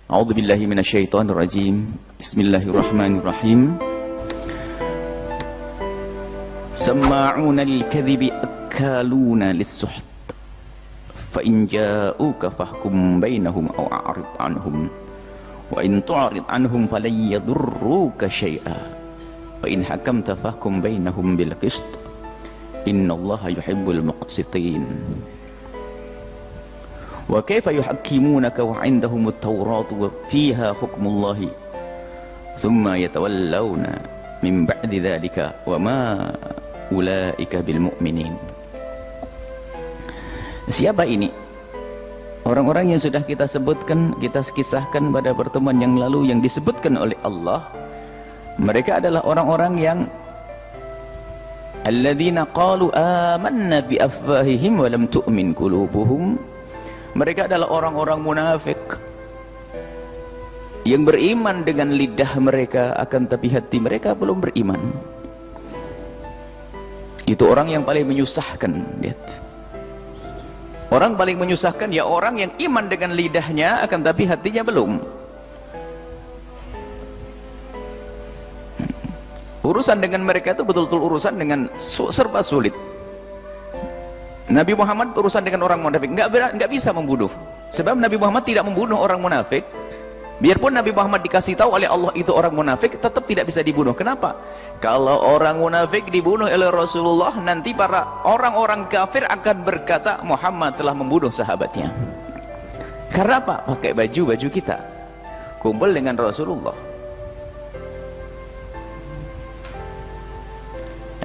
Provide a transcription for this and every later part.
A'udzu billahi minasyaitonir rajim. Bismillahirrahmanirrahim. Sama'una lil-kadhibi akkaluna lis-suht. Fa in ja'uka fahkum bainahum aw a'rid anhum. Wa in tu'rid anhum falan yadurruka syai'a. Wa in hakamta fahkum bainahum bil qist. Innallaha yuhibbul muqsitin. Wa kaifa yuhakkimunaka wa 'indahumut tawratu wa fiha hukmullahi thumma yatawallawna min ba'di dzalika wa ma ulaika bil mu'minin. Siapa ini? Orang-orang yang sudah kita sebutkan, kita kisahkan pada pertemuan yang lalu, yang disebutkan oleh Allah. Mereka adalah orang-orang yang alladzina qalu amanna bi afwahihim wa lam tu'min qulubuhum. Mereka adalah orang-orang munafik yang beriman dengan lidah mereka, akan tapi hati mereka belum beriman. Itu orang yang paling menyusahkan. Lihat, orang paling menyusahkan ya orang yang iman dengan lidahnya, akan tapi hatinya belum. Urusan dengan mereka itu betul-betul urusan dengan serba sulit. Nabi Muhammad urusan dengan orang munafik nggak bisa membunuh, sebab Nabi Muhammad tidak membunuh orang munafik. Biarpun Nabi Muhammad dikasih tahu oleh Allah itu orang munafik, tetap tidak bisa dibunuh. Kenapa? Kalau orang munafik dibunuh oleh Rasulullah, nanti para orang-orang kafir akan berkata Muhammad telah membunuh sahabatnya. Karena apa? Pakai baju kita, kumpul dengan Rasulullah.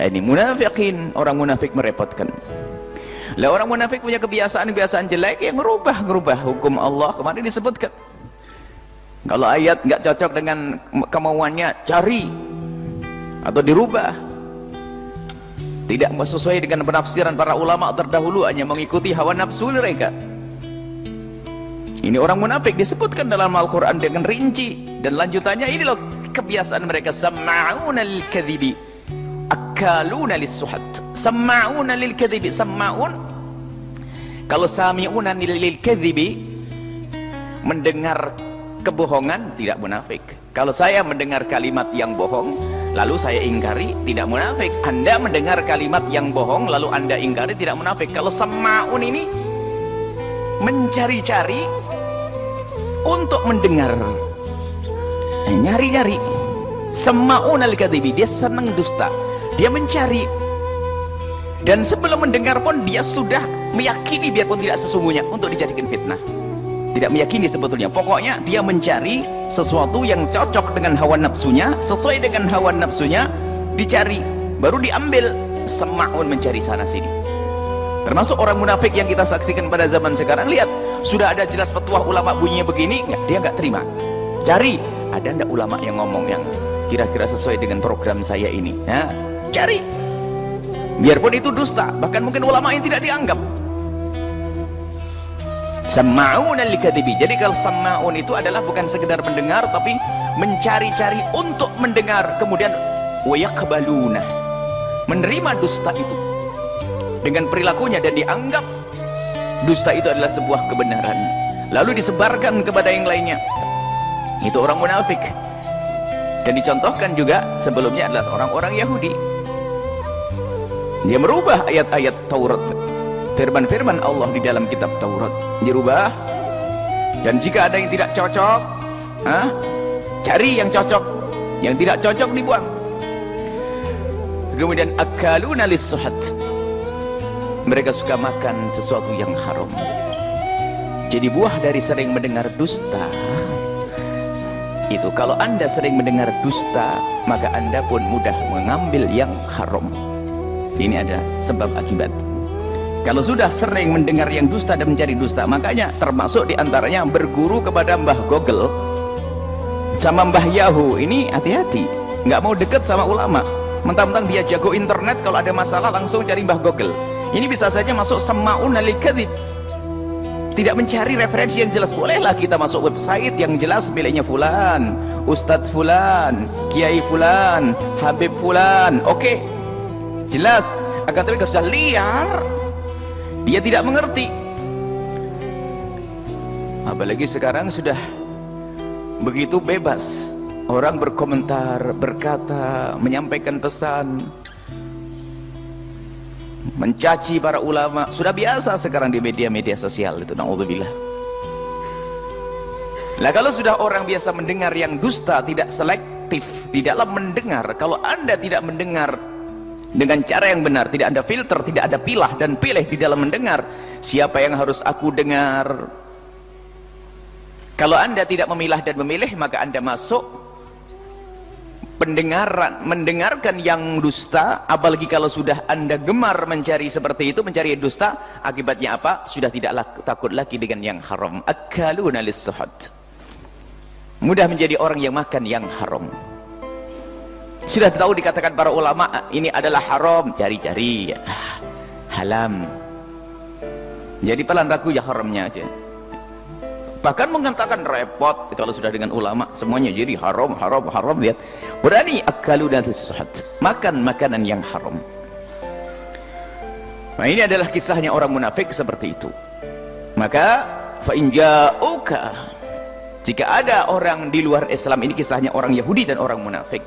Ini munafikin, orang munafik merepotkan. Lah orang munafik punya kebiasaan-kebiasaan jelek yang merubah hukum Allah. Kemarin disebutkan, kalau ayat nggak cocok dengan kemauannya, cari atau dirubah. Tidak sesuai dengan penafsiran para ulama terdahulu, hanya mengikuti hawa nafsu mereka. Ini orang munafik disebutkan dalam Al-Quran dengan rinci, dan lanjutannya ini loh kebiasaan mereka. Sama'una lil-kadhibi akkaluna lis-suhat. Sama'una lil-kadhibi. Sama'un, kalau sami'una lil-kadhibi, mendengar kebohongan, tidak munafik. Kalau saya mendengar kalimat yang bohong lalu saya ingkari, tidak munafik. Anda mendengar kalimat yang bohong lalu Anda ingkari, tidak munafik. Kalau sama'un ini mencari-cari untuk mendengar, nyari-nyari. Sama'un al-kadhibi, dia senang dusta, dia mencari, dan sebelum mendengar pun dia sudah meyakini, biarpun tidak sesungguhnya, untuk dijadikan fitnah. Tidak meyakini sebetulnya, pokoknya dia mencari sesuatu yang cocok dengan hawa nafsunya, sesuai dengan hawa nafsunya, dicari, baru diambil. Sama'un, mencari sana sini. Termasuk orang munafik yang kita saksikan pada zaman sekarang. Lihat, sudah ada jelas petuah ulama bunyinya begini, dia nggak terima. Cari, ada ndak ulama yang ngomong yang kira-kira sesuai dengan program saya ini? Nah, cari, biarpun itu dusta, bahkan mungkin ulama yang tidak dianggap. Sama'un al-kadhibi. Jadi kalau sama'un itu adalah bukan sekedar mendengar, tapi mencari-cari untuk mendengar, kemudian wayakbaluna, menerima dusta itu dengan perilakunya, dan dianggap dusta itu adalah sebuah kebenaran, lalu disebarkan kepada yang lainnya. Itu orang munafik. Dan dicontohkan juga sebelumnya adalah orang-orang Yahudi. Dia merubah ayat-ayat Taurat, firman-firman Allah di dalam kitab Taurat dirubah, dan jika ada yang tidak cocok, cari yang cocok, yang tidak cocok dibuang. Kemudian akaluna lis-suhat, mereka suka makan sesuatu yang haram. Jadi buah dari sering mendengar dusta itu, kalau Anda sering mendengar dusta, maka Anda pun mudah mengambil yang haram. Ini adalah sebab akibat. Kalau sudah sering mendengar yang dusta dan mencari dusta, makanya termasuk diantaranya berguru kepada Mbah Google sama Mbah Yahoo. Ini hati-hati, nggak mau deket sama ulama, mentang-mentang dia jago internet, kalau ada masalah langsung cari Mbah Google. Ini bisa saja masuk sama'un al-kadhib, tidak mencari referensi yang jelas. Bolehlah kita masuk website yang jelas miliknya fulan, Ustadz fulan, Kiai fulan, Habib fulan, oke, jelas. Akan tapi kalau sudah liar, dia tidak mengerti. Apalagi sekarang sudah begitu bebas orang berkomentar, berkata, menyampaikan pesan, mencaci para ulama. Sudah biasa sekarang di media-media sosial itu, naudzubillah. Lah kalau sudah orang biasa mendengar yang dusta, tidak selektif di dalam mendengar. Kalau Anda tidak mendengar dengan cara yang benar, tidak ada filter, tidak ada pilah dan pilih di dalam mendengar, siapa yang harus aku dengar? Kalau Anda tidak memilah dan memilih, maka Anda masuk pendengaran, mendengarkan yang dusta. Apalagi kalau sudah Anda gemar mencari seperti itu, mencari dusta, akibatnya apa? Sudah tidak takut lagi dengan yang haram. Akaluna lis-suhud, mudah menjadi orang yang makan yang haram. Sudah tahu dikatakan para ulama ini adalah haram, cari-cari halam, jadi pelan ragu ya haramnya aja. Bahkan mengatakan repot kalau sudah dengan ulama semuanya jadi haram, haram, haram. Lihat, berani akaluna lis-suhud, makan makanan yang haram. Nah, ini adalah kisahnya orang munafik seperti itu. Maka fa in ja'uka, jika ada orang di luar Islam, ini kisahnya orang Yahudi dan orang munafik,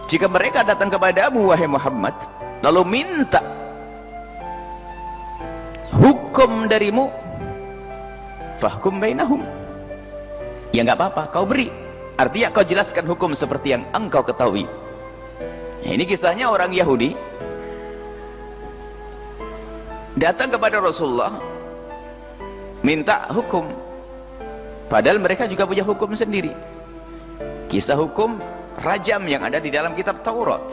jika mereka datang kepadamu wahai Muhammad, lalu minta hukum darimu, fahkum bainahum, ya nggak apa-apa, kau beri, artinya kau jelaskan hukum seperti yang engkau ketahui. Nah, ini kisahnya orang Yahudi datang kepada Rasulullah minta hukum, padahal mereka juga punya hukum sendiri. Kisah hukum rajam yang ada di dalam kitab Taurat.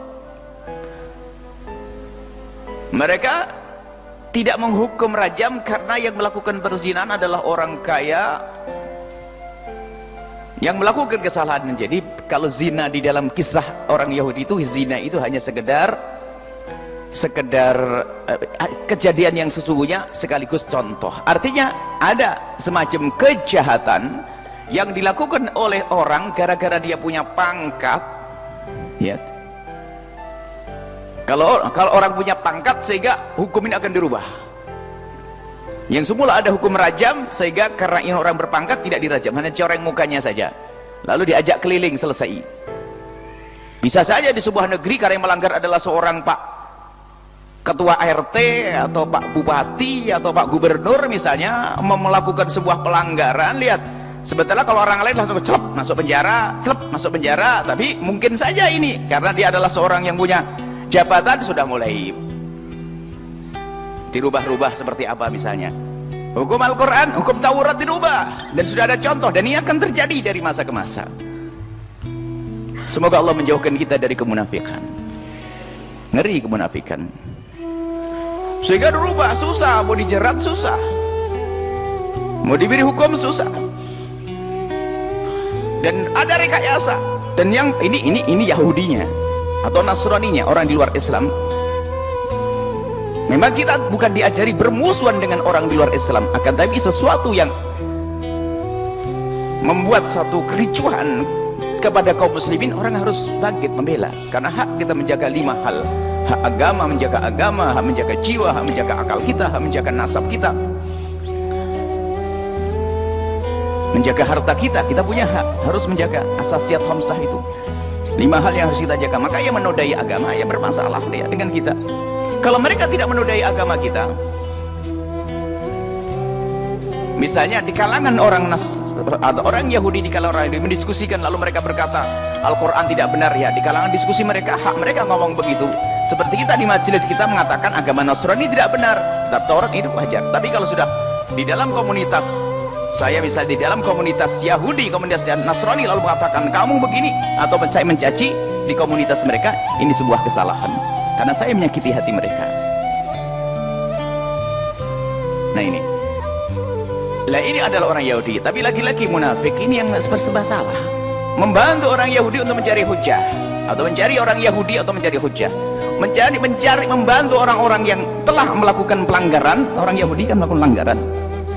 Mereka tidak menghukum rajam karena yang melakukan perzinahan adalah orang kaya yang melakukan kesalahan. Jadi kalau zina di dalam kisah orang Yahudi itu, zina itu hanya sekedar kejadian yang sesungguhnya sekaligus contoh. Artinya ada semacam kejahatan yang dilakukan oleh orang gara-gara dia punya pangkat, ya. Kalau orang punya pangkat, sehingga hukum ini akan dirubah. Yang semula ada hukum rajam, sehingga karena ini orang berpangkat tidak dirajam, hanya coreng mukanya saja, lalu diajak keliling, selesai. Bisa saja di sebuah negeri karena yang melanggar adalah seorang Pak Ketua RT atau Pak Bupati atau Pak Gubernur misalnya, melakukan sebuah pelanggaran, lihat, sebetulnya kalau orang lain langsung celep masuk penjara, celep masuk penjara, tapi mungkin saja ini karena dia adalah seorang yang punya jabatan, sudah mulai dirubah-rubah. Seperti apa misalnya hukum Al-Quran, hukum Taurat dirubah, dan sudah ada contoh, dan ini akan terjadi dari masa ke masa. Semoga Allah menjauhkan kita dari kemunafikan. Ngeri kemunafikan, sehingga dirubah susah, mau dijerat susah, mau diberi hukum susah, dan ada rekayasa. Dan yang ini Yahudinya atau Nasraninya, orang di luar Islam. Memang kita bukan diajari bermusuhan dengan orang di luar Islam, akan tapi sesuatu yang membuat satu kericuhan kepada kaum muslimin, orang harus bangkit membela. Karena hak kita menjaga 5 hal: hak agama, menjaga agama, hak menjaga jiwa, hak menjaga akal kita, hak menjaga nasab kita, menjaga harta kita. Kita punya hak, harus menjaga asasiyat khamsah itu. 5 hal yang harus kita jaga. Maka yang menodai agama ya bermasalah dia dengan kita. Kalau mereka tidak menodai agama kita, misalnya di kalangan orang atau orang Yahudi, di kalangan orang Yahudi mendiskusikan, lalu mereka berkata Al-Quran tidak benar, ya di kalangan diskusi mereka, hak mereka ngomong begitu. Seperti kita di majelis kita mengatakan agama Nasrani tidak benar, tapi Taurat itu wajar. Tapi kalau sudah di dalam komunitas, saya misalnya di dalam komunitas Yahudi, komunitas Nasrani, lalu mengatakan kamu begini, atau saya mencaci di komunitas mereka, ini sebuah kesalahan karena saya menyakiti hati mereka. Nah ini adalah orang Yahudi. Tapi lagi-lagi munafik ini yang serba salah, membantu orang Yahudi untuk mencari hujah, atau mencari orang Yahudi atau mencari hujah, membantu orang-orang yang telah melakukan pelanggaran. Orang Yahudi kan melakukan pelanggaran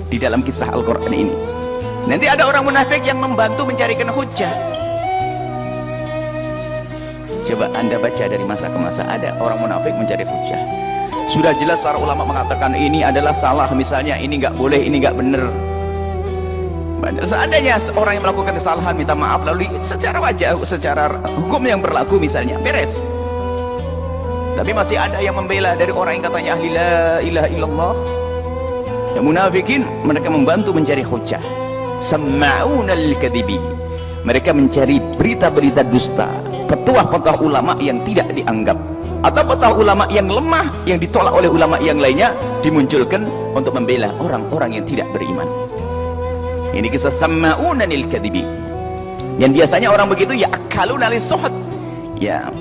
di dalam kisah Al-Quran ini. Nanti ada orang munafik yang membantu mencarikan hujah. Coba Anda baca dari masa ke masa, ada orang munafik mencari hujah. Sudah jelas para ulama mengatakan ini adalah salah, misalnya ini nggak boleh, ini nggak benar. Seandainya orang yang melakukan kesalahan minta maaf lalu secara wajah, secara hukum yang berlaku misalnya beres. Tapi masih ada yang membela dari orang yang katanya ahli la ilaha illallah. Yang munafikin mereka membantu mencari hujah. Sama'unal kadhibi. Mereka mencari berita-berita dusta, petuah-petuah ulama yang tidak dianggap, atau petuah ulama yang lemah yang ditolak oleh ulama yang lainnya dimunculkan untuk membela orang-orang yang tidak beriman. Ini kisah sama'unanil kadhibi. Yang biasanya orang begitu ya akaluna lis-suhud. Ya.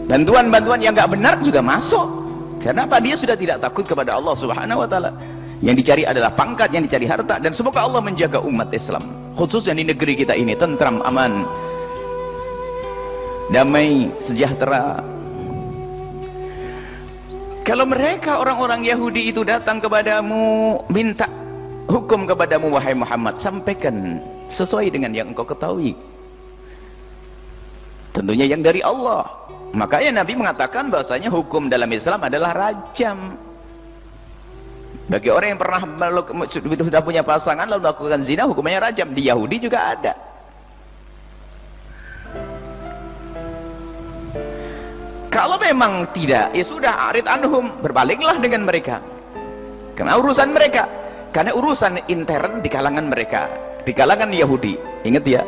Bantuan-bantuan yang enggak benar juga masuk. Karena apa? Dia sudah tidak takut kepada Allah Subhanahu wa taala. Yang dicari adalah pangkat, yang dicari harta, dan semoga Allah menjaga umat Islam, khususnya di negeri kita ini tentram, aman, damai, sejahtera. Kalau mereka orang-orang Yahudi itu datang kepadamu minta hukum kepadamu wahai Muhammad, sampaikan sesuai dengan yang engkau ketahui, tentunya yang dari Allah. Makanya Nabi mengatakan bahasanya hukum dalam Islam adalah rajam bagi orang yang pernah sudah punya pasangan lalu melakukan zina, hukumannya rajam. Di Yahudi juga ada. Kalau memang tidak, ya sudah, arid anhum, berbaliklah dengan mereka. Karena urusan mereka, karena urusan intern di kalangan mereka, di kalangan Yahudi. Ingat ya,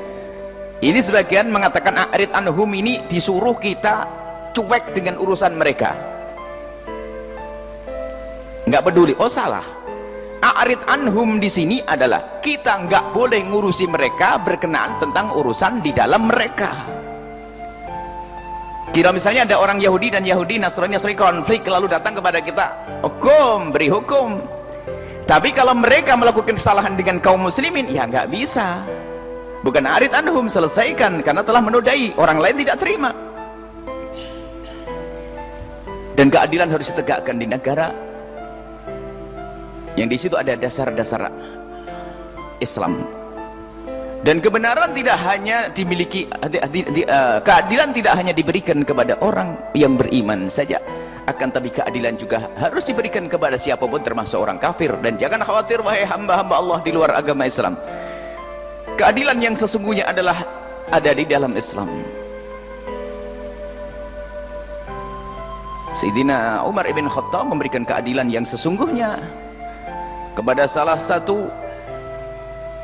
ini sebagian mengatakan arid anhum ini disuruh kita cuek dengan urusan mereka, nggak peduli. Oh salah, arid anhum di sini adalah kita nggak boleh ngurusi mereka berkenaan tentang urusan di dalam mereka. Kira misalnya ada orang Yahudi dan Nasrani konflik lalu datang kepada kita, hukum, beri hukum. Tapi kalau mereka melakukan kesalahan dengan kaum muslimin, ya nggak bisa. Bukan arid anhum, selesaikan, karena telah menodai, orang lain tidak terima. Dan keadilan harus ditegakkan di negara yang di situ ada dasar-dasar Islam. Dan kebenaran tidak hanya dimiliki, keadilan tidak hanya diberikan kepada orang yang beriman saja, akan tapi keadilan juga harus diberikan kepada siapapun termasuk orang kafir. Dan jangan khawatir wahai hamba-hamba Allah di luar agama Islam, keadilan yang sesungguhnya adalah ada di dalam Islam. Sayyidina Umar ibn Khattab memberikan keadilan yang sesungguhnya kepada salah satu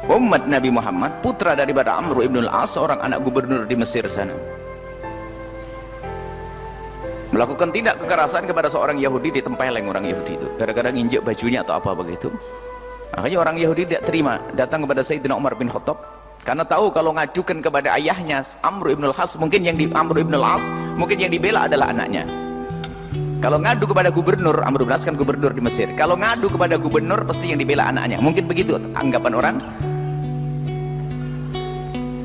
umat Nabi Muhammad, putra daripada Amr ibn al-As, seorang anak gubernur di Mesir sana, melakukan tindak kekerasan kepada seorang Yahudi, ditempeleng orang Yahudi itu gara-gara nginjek bajunya atau apa begitu. Akhirnya orang Yahudi tidak terima, datang kepada Sayyidina Umar bin Khattab karena tahu kalau ngadukan kepada ayahnya Amr ibn al-As, mungkin yang dibela adalah anaknya. Kalau ngadu kepada gubernur, Amr bin As kan gubernur di Mesir, kalau ngadu kepada gubernur pasti yang dibela anaknya, mungkin begitu anggapan orang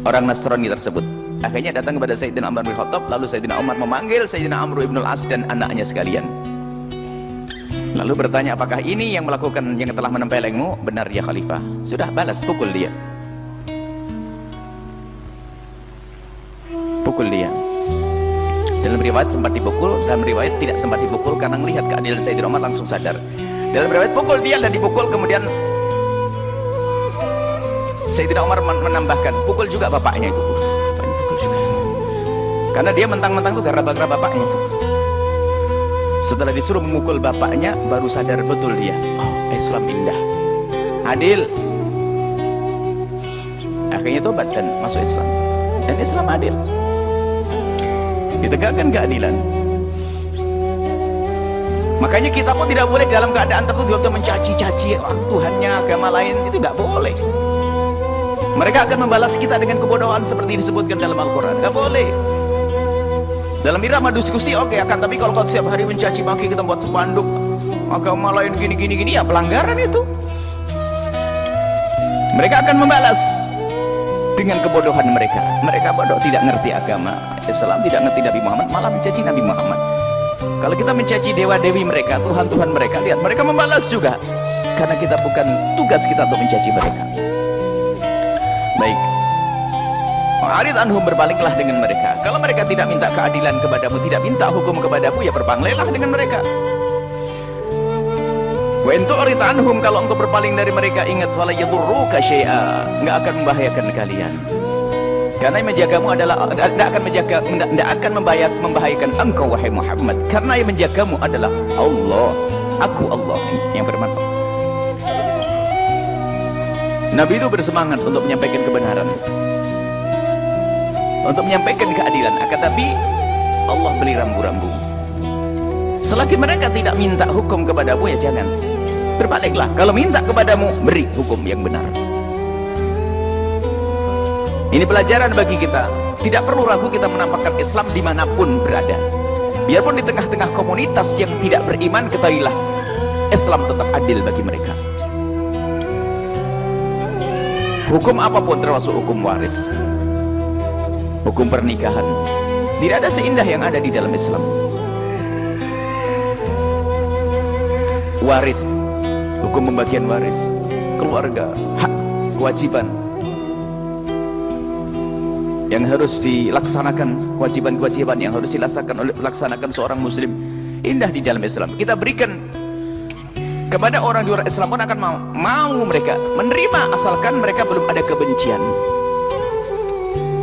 Nasrani tersebut. Akhirnya datang kepada Sayyidina Umar bin Khattab, lalu Sayyidina Umar memanggil Sayyidina Amr ibn al-As dan anaknya sekalian, lalu bertanya, apakah ini yang melakukan, yang telah menempelengmu? Benar ya Khalifah. Sudah, balas, pukul dia. Dalam riwayat sempat dipukul, dalam riwayat tidak sempat dipukul karena melihat keadilan Sayyidina Umar langsung sadar. Dalam riwayat pukul dia dan dipukul, kemudian Sayyidina Umar menambahkan, pukul juga bapaknya itu. Pukul juga. Karena dia mentang-mentang itu gara-gara bapaknya itu. Setelah disuruh memukul bapaknya, baru sadar betul dia, oh Islam indah, adil. Akhirnya tobat dan masuk Islam. Dan Islam adil, ditegakkan keadilan. Makanya kita pun tidak boleh dalam keadaan tertentu mencaci-caci Tuhannya, agama lain, itu nggak boleh. Mereka akan membalas kita dengan kebodohan seperti disebutkan dalam Al-Quran. Nggak boleh. Dalam irama diskusi oke, akan tapi kalau kau setiap hari mencaci maki, kita buat spanduk agama lain gini ya pelanggaran itu. Mereka akan membalas dengan kebodohan mereka. Mereka bodoh, tidak ngerti agama Islam, tidak ngerti Nabi Muhammad, malah mencaci Nabi Muhammad. Kalau kita mencaci dewa-dewi mereka, Tuhan-Tuhan mereka, lihat mereka membalas juga, karena kita bukan tugas kita untuk mencaci mereka. Baik, arid anhum, berbaliklah dengan mereka. Kalau mereka tidak minta keadilan kepadamu, tidak minta hukum kepadamu, ya berbanglailah dengan mereka. Wa in tu'rid anhum, kalau engkau berpaling dari mereka, ingat wala yadurruka syai'a, enggak akan membahayakan kalian. Karena yang menjagamu adalah tidak akan membahayakan engkau wahai Muhammad, karena yang menjagamu adalah Allah. Aku Allah yang bermanfaat. Nabi itu bersemangat untuk menyampaikan kebenaran, untuk menyampaikan keadilan. Akan tapi Allah beli rambu-rambu. Selagi mereka tidak minta hukum kepadamu, ya jangan. Berbaliklah. Kalau minta kepadamu, beri hukum yang benar. Ini pelajaran bagi kita. Tidak perlu ragu kita menampakkan Islam dimanapun berada. Biarpun di tengah-tengah komunitas yang tidak beriman, ketahuilah Islam tetap adil bagi mereka. Hukum apapun, termasuk hukum waris, hukum pernikahan, tidak ada seindah yang ada di dalam Islam. Waris, hukum pembagian waris, keluarga, hak, kewajiban yang harus dilaksanakan, kewajiban-kewajiban yang harus dilaksanakan seorang muslim, indah di dalam Islam. Kita berikan kepada orang di luar Islam pun akan mau mereka menerima, asalkan mereka belum ada kebencian.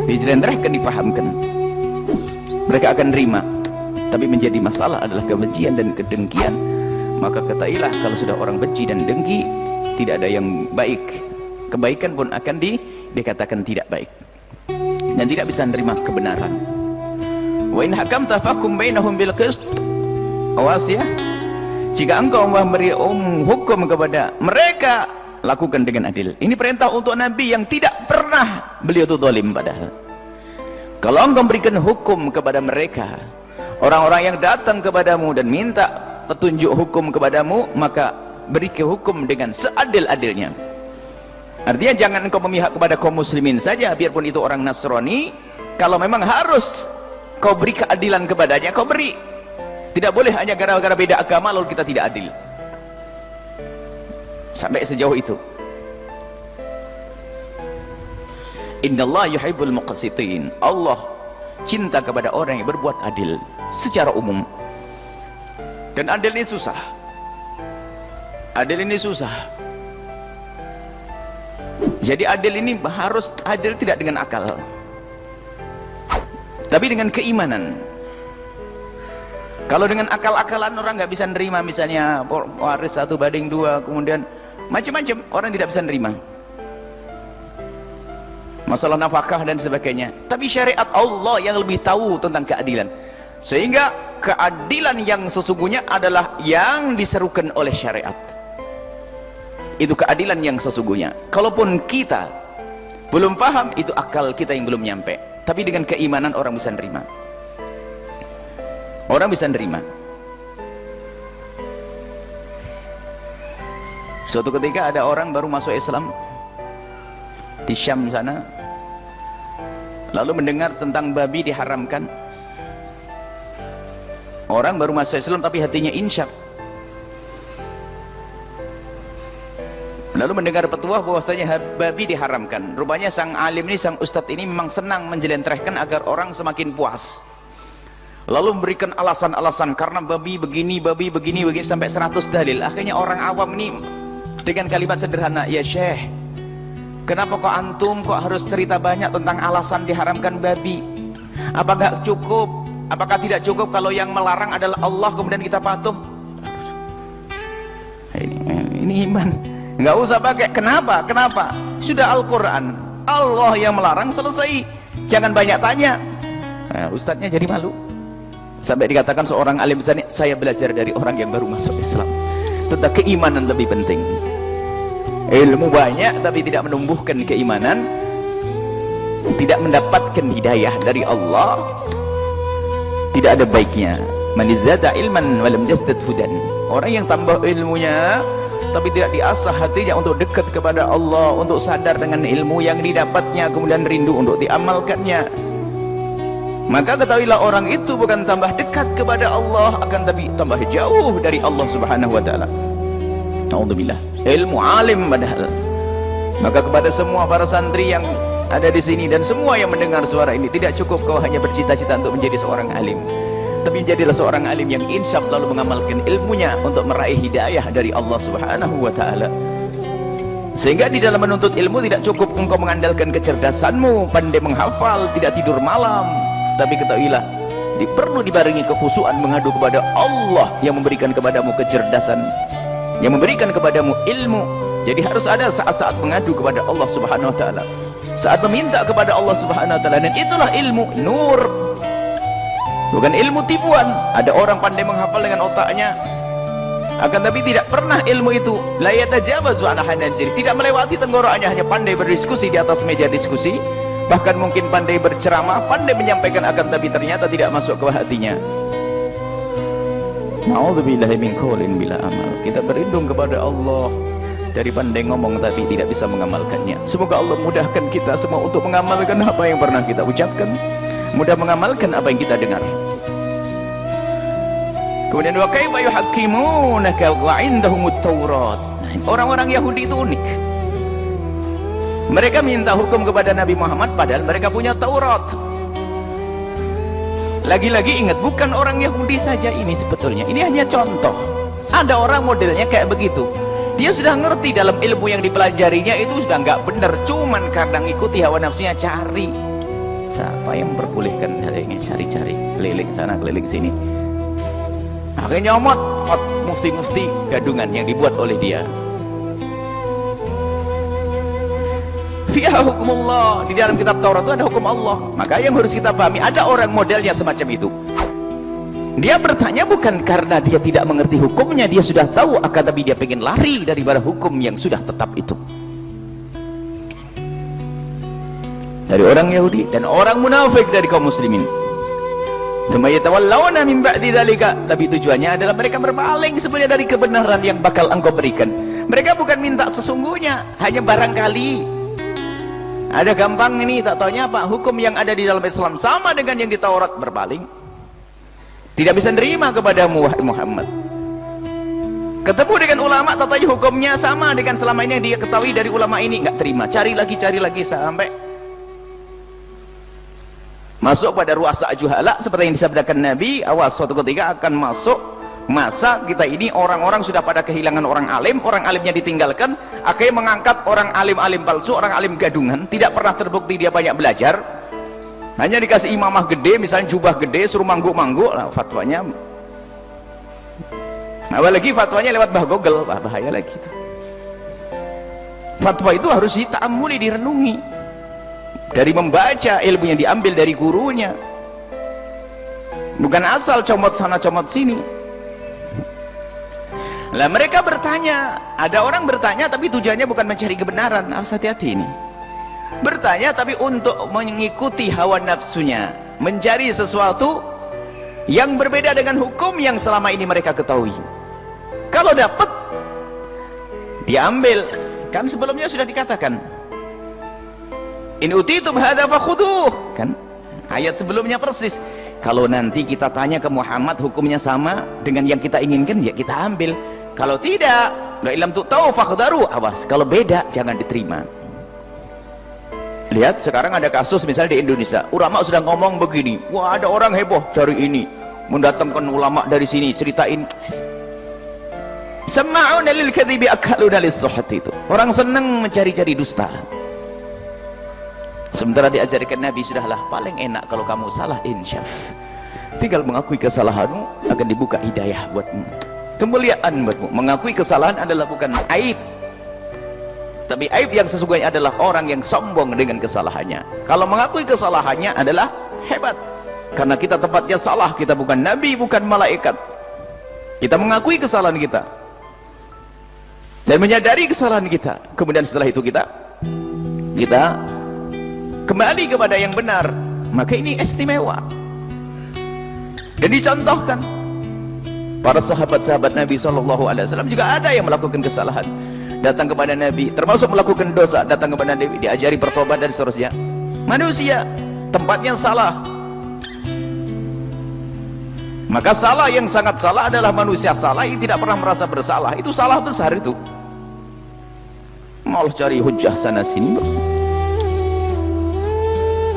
Dijelentrehkan, dipahamkan, mereka akan terima. Tapi menjadi masalah adalah kebencian dan kedengkian. Maka ketahuilah, kalau sudah orang benci dan dengki, tidak ada yang baik. Kebaikan pun akan dikatakan tidak baik dan tidak bisa menerima kebenaran. Wa in hakamta fakum bainahum bil qist. Awas ya, jika engkau memberi hukum kepada mereka, lakukan dengan adil. Ini perintah untuk Nabi yang tidak pernah beliau itu zalim. Padahal kalau engkau berikan hukum kepada mereka, orang-orang yang datang kepadamu dan minta petunjuk hukum kepadamu, maka beri hukum dengan seadil-adilnya. Artinya jangan engkau memihak kepada kaum muslimin saja, biarpun itu orang Nasrani. Kalau memang harus kau beri keadilan kepadanya, kau beri. Tidak boleh hanya gara-gara beda agama lalu kita tidak adil. Sampai sejauh itu. Innallaha yuhibbul muqsitin. Allah cinta kepada orang yang berbuat adil secara umum. Dan adil ini susah. Adil ini susah. Jadi adil ini harus adil tidak dengan akal, tapi dengan keimanan. Kalau dengan akal-akalan orang nggak bisa nerima, misalnya waris 1/2, kemudian macam-macam, orang tidak bisa nerima. Masalah nafkah dan sebagainya. Tapi syariat Allah yang lebih tahu tentang keadilan. Sehingga keadilan yang sesungguhnya adalah yang diserukan oleh syariat. Itu keadilan yang sesungguhnya. Kalaupun kita belum paham, itu akal kita yang belum nyampe. Tapi dengan keimanan orang bisa nerima. Orang bisa nerima. Suatu ketika ada orang baru masuk Islam di Syam sana, lalu mendengar tentang babi diharamkan. Orang baru masuk Islam tapi hatinya insyaf. Lalu mendengar petuah bahwasanya babi diharamkan. Rupanya sang alim ini, sang ustadz ini memang senang menjelentrehkan agar orang semakin puas. Lalu memberikan alasan-alasan karena babi begini sampai 100 dalil. Akhirnya orang awam ini dengan kalimat sederhana, ya Syekh, kenapa kok antum kok harus cerita banyak tentang alasan diharamkan babi? Apakah cukup? Apakah tidak cukup kalau yang melarang adalah Allah kemudian kita patuh? Ini iman. Nggak usah pakai kenapa. Sudah Al-Quran, Allah yang melarang, selesai. Jangan banyak tanya. Nah, ustadznya jadi malu. Sampai dikatakan seorang alim besar, saya belajar dari orang yang baru masuk Islam tentang keimanan lebih penting. Ilmu banyak tapi tidak menumbuhkan keimanan, tidak mendapatkan hidayah dari Allah, tidak ada baiknya. Man izdada ilman wa lam yazdad hudan. Orang yang tambah ilmunya tapi tidak diasah hatinya untuk dekat kepada Allah, untuk sadar dengan ilmu yang didapatnya, kemudian rindu untuk diamalkannya, maka ketahuilah orang itu bukan tambah dekat kepada Allah, akan tapi tambah jauh dari Allah Subhanahu wa taala. Alhamdulillah, ilmu alim padahal. Maka kepada semua para santri yang ada di sini dan semua yang mendengar suara ini, tidak cukup kau hanya bercita-cita untuk menjadi seorang alim, tapi jadilah seorang alim yang insaf lalu mengamalkan ilmunya untuk meraih hidayah dari Allah Subhanahu wa ta'ala. Sehingga di dalam menuntut ilmu tidak cukup engkau mengandalkan kecerdasanmu, pandai menghafal, tidak tidur malam, tapi ketahuilah perlu dibarengi kekhusyuan mengadu kepada Allah yang memberikan kepadamu kecerdasan, yang memberikan kepadamu ilmu. Jadi harus ada saat-saat mengadu kepada Allah Subhanahu wa ta'ala, saat meminta kepada Allah Subhanahu wa ta'ala, dan itulah ilmu nur, bukan ilmu tipuan. Ada orang pandai menghafal dengan otaknya, akan tapi tidak pernah ilmu itu la yatajawazu an hanajir, tidak melewati tenggorokannya, hanya pandai berdiskusi di atas meja diskusi, bahkan mungkin pandai berceramah, pandai menyampaikan, akan tapi ternyata tidak masuk ke hatinya. Na'udzubillahi min qaulin bila amal. Kita berlindung kepada Allah dari pandai ngomong tapi tidak bisa mengamalkannya. Semoga Allah mudahkan kita semua untuk mengamalkan apa yang pernah kita ucapkan, mudah mengamalkan apa yang kita dengar. Kemudian wa kaifa yuhaqqimunaka wa indahumut Taurat. Orang-orang Yahudi itu unik. Mereka minta hukum kepada Nabi Muhammad padahal mereka punya Taurat. Lagi-lagi ingat, bukan orang Yahudi saja ini sebetulnya, ini hanya contoh. Ada orang modelnya kayak begitu. Dia sudah ngerti dalam ilmu yang dipelajarinya itu sudah nggak benar, cuman karena ngikuti hawa nafsunya cari. Siapa yang memperbolehkan hatinya cari-cari, keliling sana keliling sini. Akhirnya nyomot mufti-mufti gadungan yang dibuat oleh dia. Fiha hukumullah, di dalam kitab Taurat itu ada hukum Allah. Maka yang harus kita pahami, ada orang modelnya semacam itu. Dia bertanya bukan karena dia tidak mengerti hukumnya, dia sudah tahu, akan tapi dia pengen lari daripada hukum yang sudah tetap itu. Dari orang Yahudi dan orang munafik dari kaum muslimin. Semayatawallawna min ba'di dzalika, tapi tujuannya adalah mereka berpaling sebenarnya dari kebenaran yang bakal engkau berikan. Mereka bukan minta sesungguhnya, hanya barangkali ada gampang ini, tak taunya apa, hukum yang ada di dalam Islam sama dengan yang di Taurat, berpaling, tidak bisa nerima kepadamu wahai Muhammad. Ketemu dengan ulama, tak tanya hukumnya sama dengan selama ini yang dia ketahui dari ulama ini, nggak terima, cari lagi sampai masuk pada ruasa juhala, seperti yang disabdakan Nabi, awas suatu ketika akan masuk masa kita ini orang-orang sudah pada kehilangan orang alimnya ditinggalkan, akhirnya mengangkat orang alim palsu, orang alim gadungan, tidak pernah terbukti dia banyak belajar, hanya dikasih imamah gede, misalnya jubah gede, suruh mangguk-mangguk, nah, fatwanya, apalagi fatwanya lewat Google, bahaya lagi itu. Fatwa itu harus dita'amuli, direnungi, dari membaca ilmu yang diambil dari gurunya, bukan asal comot sana comot sini. Lah mereka bertanya, ada orang bertanya tapi tujuannya bukan mencari kebenaran, harus hati-hati ini. Bertanya tapi untuk mengikuti hawa nafsunya, mencari sesuatu yang berbeda dengan hukum yang selama ini mereka ketahui. Kalau dapat diambil, kan sebelumnya sudah dikatakan in utitum hadza fakhuduh, kan ayat sebelumnya persis. Kalau nanti kita tanya ke Muhammad hukumnya sama dengan yang kita inginkan, ya kita ambil. Kalau tidak, la ilam tu'tau fakhdaru, awas, kalau beda jangan diterima. Lihat sekarang ada kasus misalnya di Indonesia, ulama sudah ngomong begini, wah ada orang heboh cari ini, mendatangkan ulama dari sini ceritain, sama'una lil kadhibi akaluna lis-suhut, itu orang senang mencari-cari dusta. Sementara diajarkan Nabi, sudahlah paling enak kalau kamu salah insyaf, tinggal mengakui kesalahanmu, akan dibuka hidayah buatmu, kemuliaan buatmu. Mengakui kesalahan adalah bukan aib, tapi aib yang sesungguhnya adalah orang yang sombong dengan kesalahannya. Kalau mengakui kesalahannya adalah hebat, karena kita tempatnya salah, kita bukan nabi, bukan malaikat. Kita mengakui kesalahan kita dan menyadari kesalahan kita, kemudian setelah itu kita kembali kepada yang benar, maka ini istimewa. Dan dicontohkan para sahabat-sahabat Nabi SAW juga ada yang melakukan kesalahan, datang kepada Nabi, termasuk melakukan dosa, datang kepada Nabi, diajari bertobat dan seterusnya. Manusia tempatnya salah, maka salah yang sangat salah adalah manusia salah yang tidak pernah merasa bersalah. Itu salah besar itu, malah cari hujah sana sini.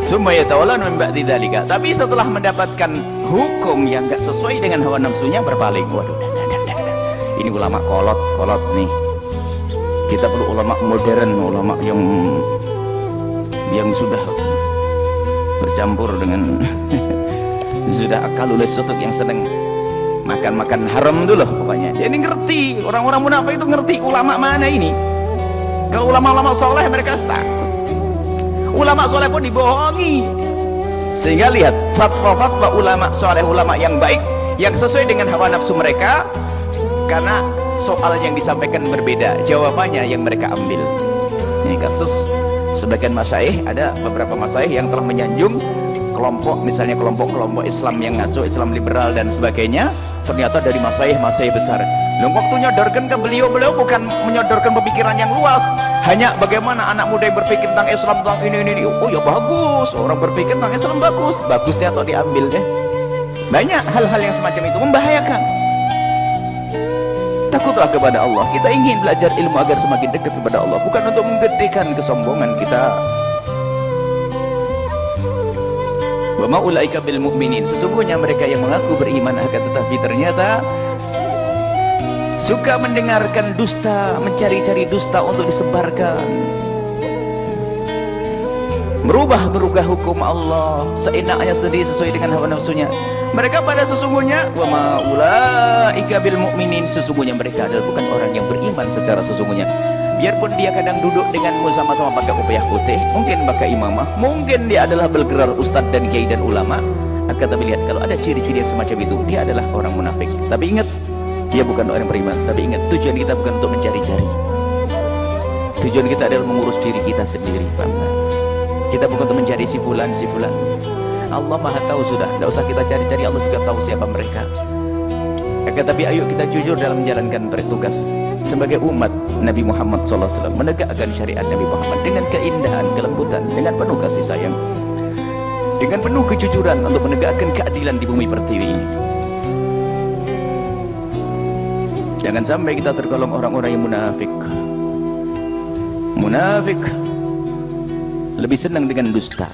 Summa yatawallawna min ba'di dzalika. Tapi setelah mendapatkan hukum yang enggak sesuai dengan hawa nafsunya, berpaling. Waduh, ini ulama kolot nih. Kita perlu ulama modern, ulama yang sudah bercampur dengan sudah akal lesotog, yang sedang makan haram dulu pokoknya. Jadi ngerti, orang-orang munafik itu ngerti ulama mana ini. Kalau ulama-ulama soleh mereka takut. Ulama soleh pun dibohongi. Sehingga lihat fatwa-fatwa ulama soleh, ulama yang baik, yang sesuai dengan hawa nafsu mereka, karena soal yang disampaikan berbeda, jawabannya yang mereka ambil. Ini kasus sebagian masyayikh, ada beberapa masyayikh yang telah menyanjung kelompok, misalnya kelompok-kelompok Islam yang ngaco, Islam liberal dan sebagainya, ternyata dari masyayikh besar. Lalu waktu nyodorkan ke beliau bukan menyodorkan pemikiran yang luas, hanya bagaimana anak muda yang berpikir tentang Islam, tentang ini. Oh ya bagus, orang berpikir tentang Islam bagusnya atau diambil deh. Banyak hal-hal yang semacam itu membahayakan. Takutlah kepada Allah. Kita ingin belajar ilmu agar semakin dekat kepada Allah, bukan untuk menggedekan kesombongan kita. Wa ma ulaika bil mu'minin, sesungguhnya mereka yang mengaku beriman akan tetapi ternyata suka mendengarkan dusta, mencari-cari dusta untuk disebarkan, merubah hukum Allah seenaknya sendiri sesuai dengan hawa nafsunya. Mereka pada sesungguhnya wa ma ulaika bil mu'minin, sesungguhnya mereka adalah bukan orang yang beriman secara sesungguhnya. Biarpun dia kadang duduk denganmu sama-sama pakai kopiah putih, mungkin pakai imamah, mungkin dia adalah bergerar ustadz dan kiai dan ulama, akan tapi lihat kalau ada ciri-ciri yang semacam itu, dia adalah orang munafik. Tapi ingat, dia bukan orang beriman. Tapi ingat, tujuan kita bukan untuk mencari-cari. Tujuan kita adalah mengurus diri kita sendiri, paham? Kita bukan untuk mencari si fulan. Allah Maha tahu sudah, tidak usah kita cari-cari, Allah juga tahu siapa mereka. Akan tapi ayo kita jujur dalam menjalankan tugas sebagai umat Nabi Muhammad SAW, menegakkan syariat Nabi Muhammad dengan keindahan, kelembutan, dengan penuh kasih sayang, dengan penuh kejujuran untuk menegakkan keadilan di bumi pertiwi ini. Jangan sampai kita tergolong orang-orang yang munafik. Munafik lebih senang dengan dusta.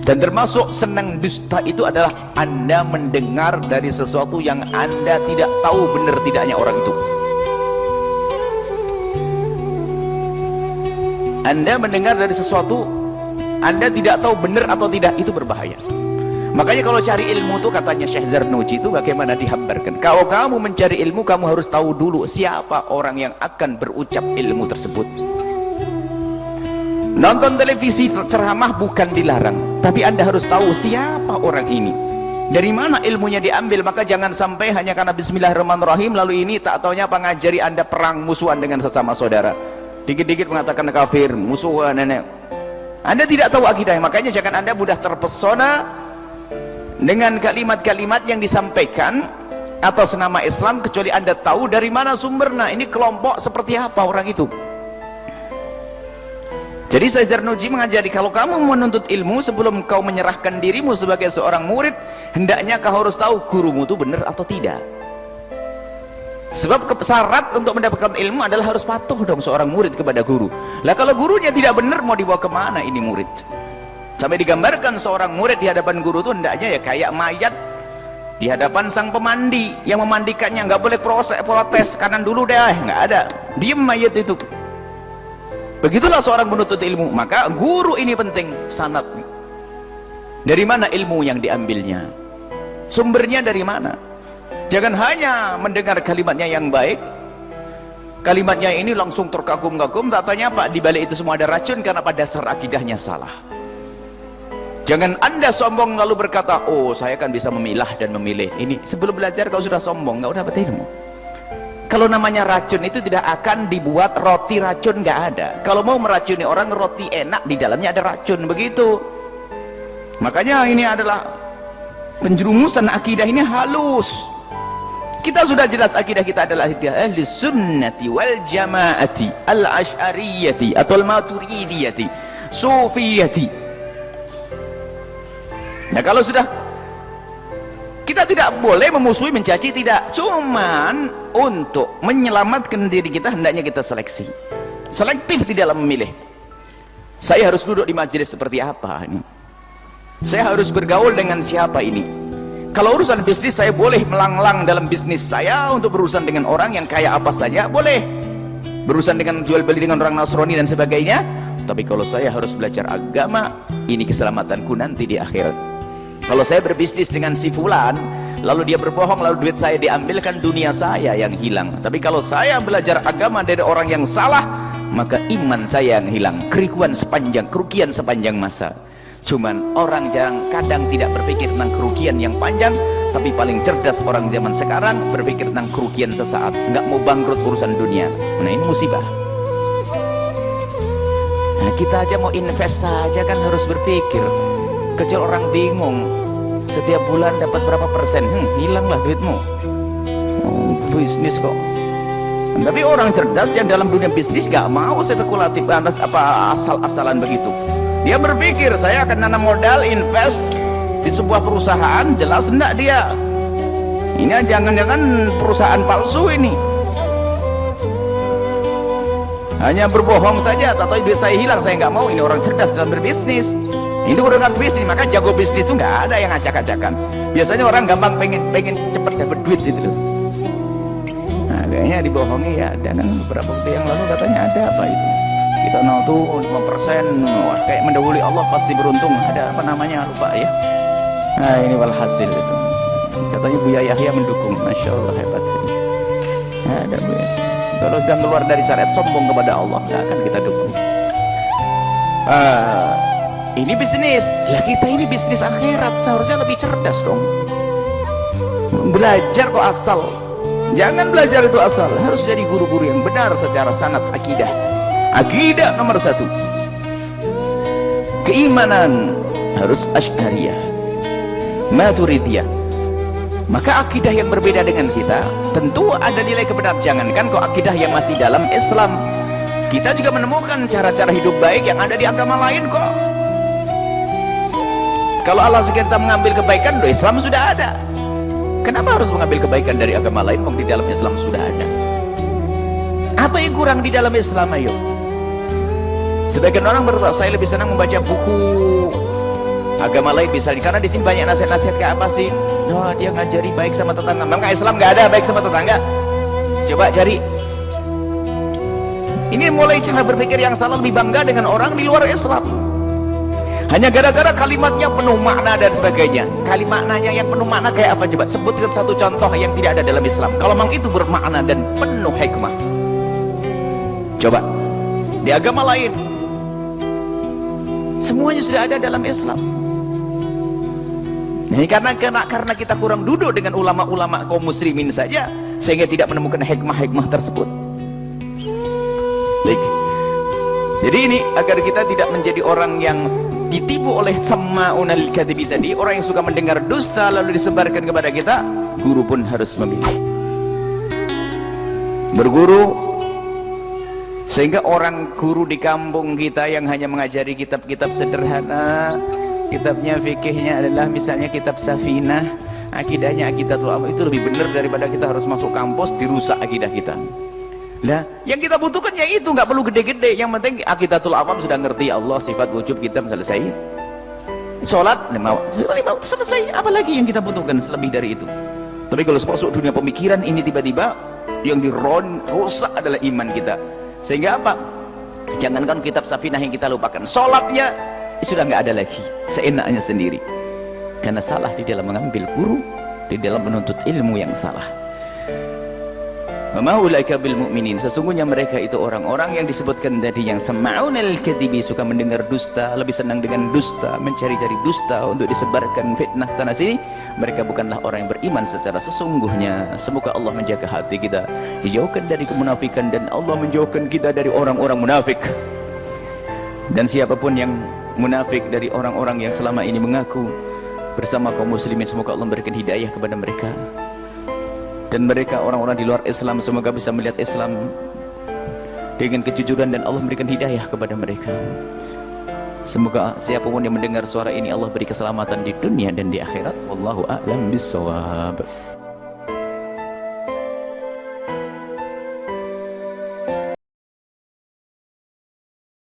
Dan termasuk senang dusta itu adalah Anda mendengar dari sesuatu yang Anda tidak tahu benar tidaknya orang itu. Anda mendengar dari sesuatu Anda tidak tahu benar atau tidak, itu berbahaya. Makanya kalau cari ilmu itu, katanya Syekh Zarnuji itu bagaimana dihambarkan, kalau kamu mencari ilmu kamu harus tahu dulu siapa orang yang akan berucap ilmu tersebut. Nonton televisi ceramah bukan dilarang, tapi Anda harus tahu siapa orang ini, dari mana ilmunya diambil. Maka jangan sampai hanya karena bismillahirrahmanirrahim lalu ini tak taunya apa ngajari Anda perang musuhan dengan sesama saudara, dikit-dikit mengatakan kafir, musuhan nenek. Anda tidak tahu akidahnya. Makanya jangan Anda mudah terpesona dengan kalimat-kalimat yang disampaikan atas nama Islam kecuali Anda tahu dari mana sumbernya, ini kelompok seperti apa orang itu. Jadi Syekh Zarnuji mengajari, kalau kamu menuntut ilmu, sebelum kau menyerahkan dirimu sebagai seorang murid, hendaknya kau harus tahu gurumu itu benar atau tidak. Sebab syarat untuk mendapatkan ilmu adalah harus patuh dong seorang murid kepada guru. Lah kalau gurunya tidak benar, mau dibawa kemana ini murid? Sampai digambarkan seorang murid di hadapan guru itu hendaknya ya kayak mayat di hadapan sang pemandi yang memandikannya, nggak boleh protes kanan dulu deh, nggak ada, diem mayat itu. Begitulah seorang penuntut ilmu. Maka guru ini penting, sanad. Dari mana ilmu yang diambilnya, sumbernya dari mana. Jangan hanya mendengar kalimatnya yang baik, kalimatnya ini langsung terkagum-kagum, tak tanya Pak, di balik itu semua ada racun karena pada dasar akidahnya salah. Jangan Anda sombong lalu berkata, oh saya kan bisa memilah dan memilih. Ini sebelum belajar kau sudah sombong, nggak dapat ilmu. Kalau namanya racun itu tidak akan dibuat roti racun, nggak ada. Kalau mau meracuni orang, roti enak di dalamnya ada racun, begitu. Makanya ini adalah penjerumusan akidah ini halus. Kita sudah jelas akidah kita adalah akidah ahli sunnati wal jamaati al ash'ariyati atau al maturidiyati sufiyati. Nah kalau sudah, kita tidak boleh memusuhi, mencaci, tidak. Cuman untuk menyelamatkan diri kita hendaknya kita seleksi, selektif di dalam memilih. Saya harus duduk di majelis seperti apa ini? Saya harus bergaul dengan siapa ini? Kalau urusan bisnis, saya boleh melanglang dalam bisnis saya untuk berurusan dengan orang yang kaya apa saja, boleh berurusan dengan jual beli dengan orang Nasrani dan sebagainya. Tapi kalau saya harus belajar agama, ini keselamatanku nanti di akhirat. Kalau saya berbisnis dengan si fulan, lalu dia berbohong, lalu duit saya diambilkan, dunia saya yang hilang. Tapi kalau saya belajar agama dari orang yang salah, maka iman saya yang hilang, kerugian sepanjang masa. Cuman orang kadang tidak berpikir tentang kerugian yang panjang, tapi paling cerdas orang zaman sekarang berpikir tentang kerugian sesaat, nggak mau bangkrut urusan dunia. Nah, ini musibah. Nah, kita aja mau invest saja kan harus berpikir. Kecil orang bingung, setiap bulan dapat berapa persen, hilanglah duitmu. Bisnis kok. Tapi orang cerdas yang dalam dunia bisnis gak mau spekulatif asal-asalan begitu. Dia berpikir, saya akan nanam modal, invest di sebuah perusahaan, jelas enggak dia ini jangan-jangan perusahaan palsu ini, hanya berbohong saja, atau duit saya hilang, saya nggak mau. Ini orang cerdas dalam berbisnis, itu urusan bisnis. Maka jago bisnis itu nggak ada yang acak-acakan. Biasanya orang gampang pengen cepat dapat duit itu loh. Nah, kayaknya dibohongi ya. Dan beberapa waktu yang lalu katanya ada apa itu, kita tuh 5%, kayak mendahului Allah pasti beruntung, ada apa namanya lupa ya. Nah, ini walhasil itu katanya Buya Yahya mendukung. Masya Allah, hebat. Nah, ada Buya, kalau sudah keluar dari syariat sombong kepada Allah, nggak akan kita dukung. Ini bisnis lah, kita ini bisnis akhirat, seharusnya lebih cerdas dong. Belajar kok asal, jangan belajar itu asal, harus dari guru-guru yang benar secara sanad akidah. Akidah nomor 1, keimanan harus Asy'ariyah, Maturidiyah. Maka akidah yang berbeda dengan kita tentu ada nilai kebenaran. Jangankan kok akidah yang masih dalam Islam, kita juga menemukan cara-cara hidup baik yang ada di agama lain kok. Kalau Allah kita mengambil kebaikan dari Islam sudah ada, kenapa harus mengambil kebaikan dari agama lain? Di dalam Islam sudah ada. Apa yang kurang di dalam Islam? Ayo. Sebagian orang berkata, saya lebih senang membaca buku agama lain misalnya, karena di sini banyak nasihat-nasihat kayak apa sih? Oh, dia ngajari baik sama tetangga. Maka Islam nggak ada baik sama tetangga. Coba cari. Ini mulai cara berpikir yang salah, lebih bangga dengan orang di luar Islam. Hanya gara-gara kalimatnya penuh makna dan sebagainya. Kalimatnya yang penuh makna kayak apa coba? Sebutkan satu contoh yang tidak ada dalam Islam. Kalau memang itu bermakna dan penuh hikmah. Coba di agama lain semuanya sudah ada dalam Islam. Ini karena kita kurang duduk dengan ulama-ulama kaum muslimin saja, sehingga tidak menemukan hikmah-hikmah tersebut. Baik. Jadi ini agar kita tidak menjadi orang yang ditipu oleh sama'unal kadhibi tadi, orang yang suka mendengar dusta lalu disebarkan kepada kita. Guru pun harus memilih berguru, sehingga orang guru di kampung kita yang hanya mengajari kitab-kitab sederhana, kitabnya fikihnya adalah misalnya kitab Safinah, akidahnya Aqidatul Awam, itu lebih benar daripada kita harus masuk kampus dirusak akidah kita. Lah, yang kita butuhkan ya itu, nggak perlu gede-gede, yang penting Aqidatul Awam sudah ngerti Allah, sifat wujud, kita selesai. Sholat 5 waktu selesai, apalagi yang kita butuhkan lebih dari itu. Tapi kalau masuk dunia pemikiran ini tiba-tiba yang dirusak adalah iman kita. Sehingga apa? Jangankan kitab Safinah yang kita lupakan, sholatnya sudah nggak ada lagi, seenaknya sendiri, karena salah di dalam mengambil guru, di dalam menuntut ilmu yang salah. Wa ma ulaika bil mu'minin, sesungguhnya mereka itu orang-orang yang disebutkan tadi, yang sama'unal kadhibi, suka mendengar dusta, lebih senang dengan dusta, mencari-cari dusta untuk disebarkan fitnah sana sini. Mereka bukanlah orang yang beriman secara sesungguhnya. Semoga Allah menjaga hati kita, dijauhkan dari kemunafikan, dan Allah menjauhkan kita dari orang-orang munafik. Dan siapapun yang munafik dari orang-orang yang selama ini mengaku bersama kaum muslimin, semoga Allah memberikan hidayah kepada mereka. Dan mereka orang-orang di luar Islam, semoga bisa melihat Islam dengan kejujuran, dan Allah memberikan hidayah kepada mereka. Semoga siapapun yang mendengar suara ini, Allah beri keselamatan di dunia dan di akhirat. Wallahu a'lam bissawab.